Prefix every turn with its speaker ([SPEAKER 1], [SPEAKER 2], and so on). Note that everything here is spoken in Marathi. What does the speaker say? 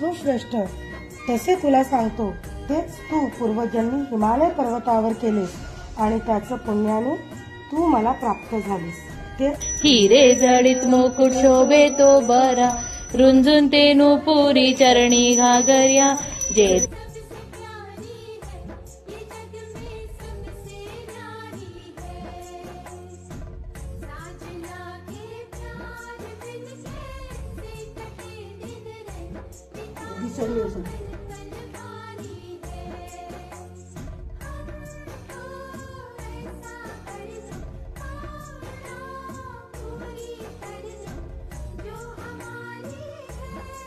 [SPEAKER 1] हो श्रेष्ठ, तसे तुला सांगतो तेच तू पूर्वजन्मी हिमालय पर्वतावर केलेस आणि त्याचं पुण्याने तू मला प्राप्त झालीस. ते
[SPEAKER 2] हिरे जडित मुकुट शोभे तो बरा, रुंजून ते नुपुरी चरणी घागर्या. जे
[SPEAKER 1] विसरली असेल.